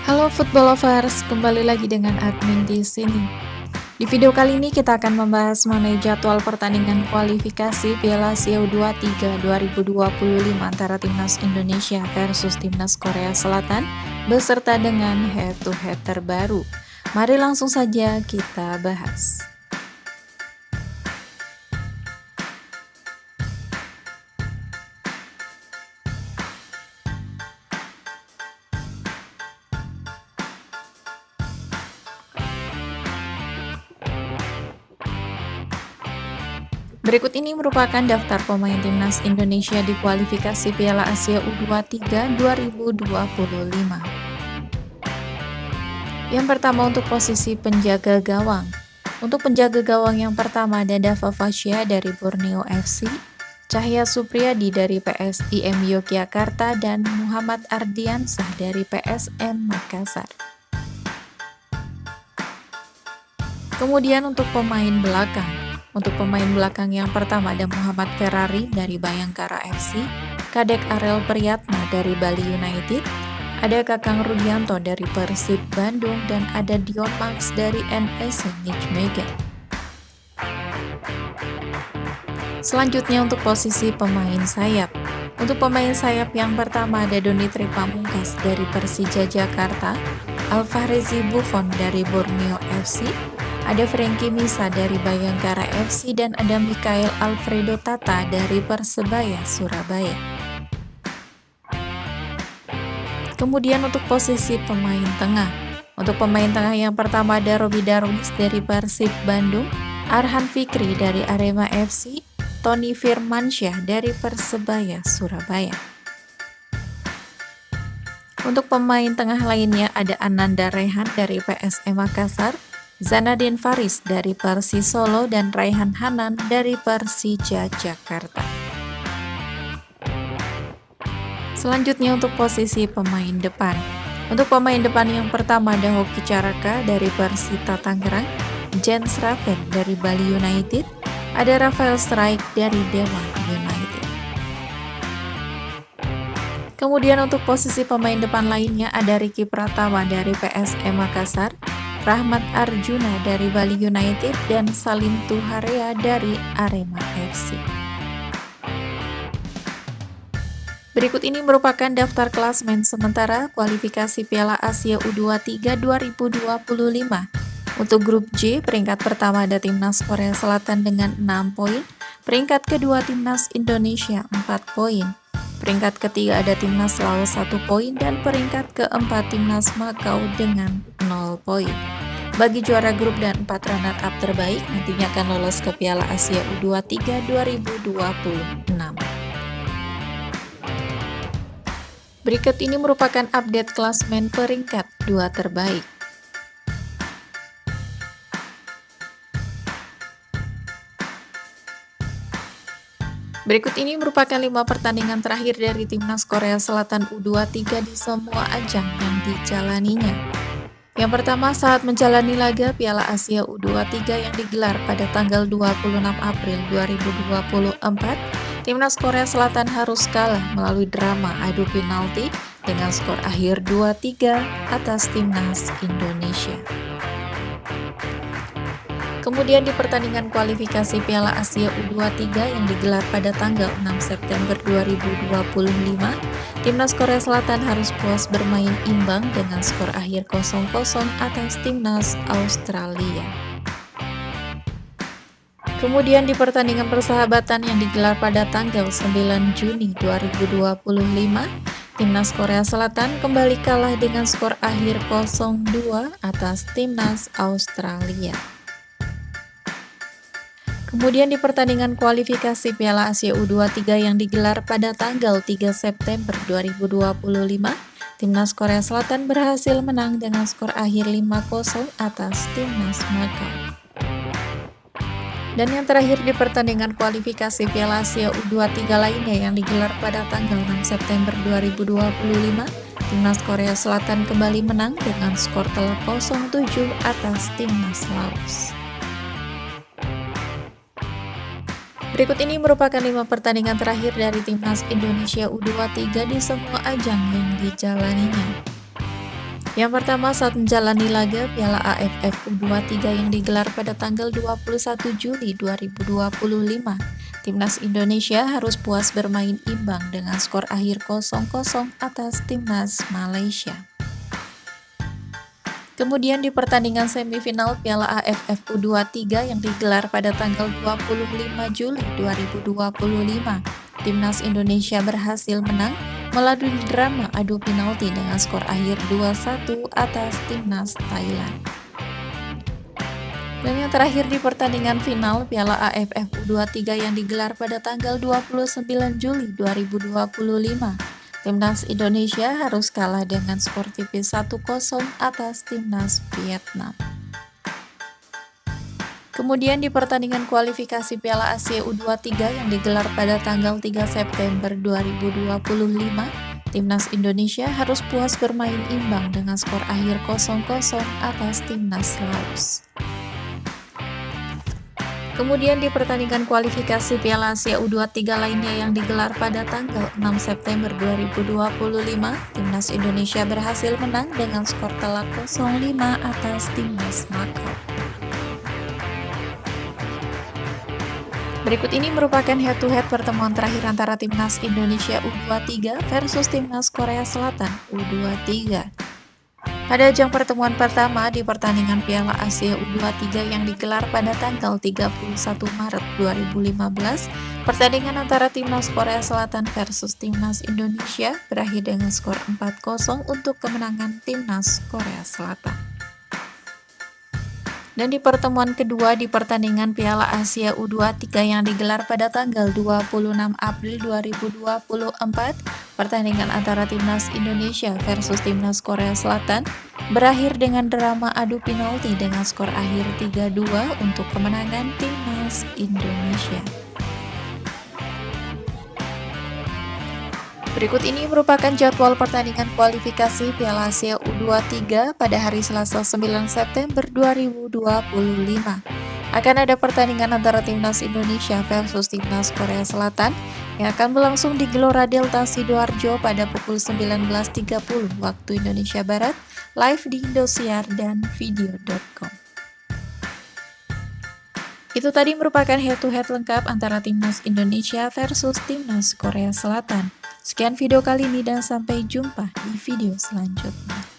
Halo Football Lovers, kembali lagi dengan admin di sini. Di video kali ini kita akan membahas mengenai jadwal pertandingan kualifikasi Piala Asia U23 2025 antara Timnas Indonesia versus Timnas Korea Selatan beserta dengan head-to-head terbaru. Mari langsung saja kita bahas. Berikut ini merupakan daftar pemain Timnas Indonesia di kualifikasi Piala Asia U23 2025. Yang pertama untuk posisi penjaga gawang. Untuk penjaga gawang yang pertama ada Dava Fasya dari Borneo FC, Cahya Supriyadi dari PSIM Yogyakarta, dan Muhammad Ardiansah dari PSM Makassar. Kemudian untuk pemain belakang. Untuk pemain belakang yang pertama ada Muhammad Ferrari dari Bayangkara FC, Kadek Arel Priyatna dari Bali United, ada Kakang Rudianto dari Persib Bandung, dan ada Dion Max dari NS Nijmegen. Selanjutnya untuk posisi pemain sayap. Untuk pemain sayap yang pertama ada Donitri Pamungkas dari Persija Jakarta, Alfarezi Buffon dari Borneo FC, ada Frankie Misa dari Bayangkara FC, dan ada Mikael Alfredo Tata dari Persebaya Surabaya. Kemudian untuk posisi pemain tengah. Untuk pemain tengah yang pertama ada Roby Darwis dari Persib Bandung, Arhan Fikri dari Arema FC, Tony Firmansyah dari Persebaya Surabaya. Untuk pemain tengah lainnya ada Ananda Rehan dari PSM Makassar, Zanadin Faris dari Persis Solo, dan Raihan Hanan dari Persija Jakarta. Selanjutnya untuk posisi pemain depan. Untuk pemain depan yang pertama ada Hoki Caraka dari Persita Tangerang, Jens Raven dari Bali United, ada Rafael Strike dari Dewa United. Kemudian untuk posisi pemain depan lainnya ada Ricky Pratama dari PSM Makassar, Rahmat Arjuna dari Bali United, dan Salim Tuharea dari Arema FC. Berikut ini merupakan daftar klasmen sementara kualifikasi Piala Asia U23 2025. Untuk grup J, peringkat pertama ada Timnas Korea Selatan dengan 6 poin, peringkat kedua Timnas Indonesia 4 poin, peringkat ketiga ada Timnas Laos 1 poin, dan peringkat keempat Timnas Makau dengan 0 poin. Bagi juara grup dan 4 runner-up terbaik nantinya akan lolos ke Piala Asia U23 2026. Berikut ini merupakan update klasmen peringkat 2 terbaik. Berikut ini merupakan 5 pertandingan terakhir dari Timnas Korea Selatan U23 di semua ajang yang dijalaninya. Yang pertama saat menjalani laga Piala Asia U23 yang digelar pada tanggal 26 April 2024, Timnas Korea Selatan harus kalah melalui drama adu penalti dengan skor akhir 2-3 atas Timnas Indonesia. Kemudian di pertandingan kualifikasi Piala Asia U23 yang digelar pada tanggal 6 September 2025, Timnas Korea Selatan harus puas bermain imbang dengan skor akhir 0-0 atas Timnas Australia. Kemudian di pertandingan persahabatan yang digelar pada tanggal 9 Juni 2025, Timnas Korea Selatan kembali kalah dengan skor akhir 0-2 atas Timnas Australia. Kemudian di pertandingan kualifikasi Piala Asia U23 yang digelar pada tanggal 3 September 2025, Timnas Korea Selatan berhasil menang dengan skor akhir 5-0 atas Timnas Makau. Dan yang terakhir di pertandingan kualifikasi Piala Asia U23 lainnya yang digelar pada tanggal 6 September 2025, Timnas Korea Selatan kembali menang dengan skor telak 0-7 atas Timnas Laos. Berikut ini merupakan 5 pertandingan terakhir dari Timnas Indonesia U23 di semua ajang yang dijalaninya. Yang pertama, saat menjalani laga Piala AFF U23 yang digelar pada tanggal 21 Juli 2025, Timnas Indonesia harus puas bermain imbang dengan skor akhir 0-0 atas Timnas Malaysia. Kemudian di pertandingan semifinal Piala AFF U23 yang digelar pada tanggal 25 Juli 2025, Timnas Indonesia berhasil menang melalui drama adu penalti dengan skor akhir 2-1 atas Timnas Thailand. Dan yang terakhir di pertandingan final Piala AFF U23 yang digelar pada tanggal 29 Juli 2025, Timnas Indonesia harus kalah dengan skor tipis 1-0 atas Timnas Vietnam. Kemudian di pertandingan kualifikasi Piala Asia U23 yang digelar pada tanggal 3 September 2025, Timnas Indonesia harus puas bermain imbang dengan skor akhir 0-0 atas Timnas Laos. Kemudian di pertandingan kualifikasi Piala Asia U23 lainnya yang digelar pada tanggal 6 September 2025, Timnas Indonesia berhasil menang dengan skor telak 0-5 atas Timnas Makau. Berikut ini merupakan head-to-head pertemuan terakhir antara Timnas Indonesia U23 versus Timnas Korea Selatan U23. Pada ajang pertemuan pertama di pertandingan Piala Asia U23 yang digelar pada tanggal 31 Maret 2015, pertandingan antara Timnas Korea Selatan versus Timnas Indonesia berakhir dengan skor 4-0 untuk kemenangan Timnas Korea Selatan. Dan di pertemuan kedua di pertandingan Piala Asia U23 yang digelar pada tanggal 26 April 2024, pertandingan antara Timnas Indonesia versus Timnas Korea Selatan berakhir dengan drama adu penalti dengan skor akhir 3-2 untuk kemenangan Timnas Indonesia. Berikut ini merupakan jadwal pertandingan kualifikasi Piala Asia U23 pada hari Selasa 9 September 2025. Akan ada pertandingan antara Timnas Indonesia versus Timnas Korea Selatan yang akan berlangsung di Gelora Delta Sidoarjo pada pukul 19.30 waktu Indonesia Barat, live di Indosiar dan video.com. Itu tadi merupakan head-to-head lengkap antara Timnas Indonesia versus Timnas Korea Selatan. Sekian video kali ini dan sampai jumpa di video selanjutnya.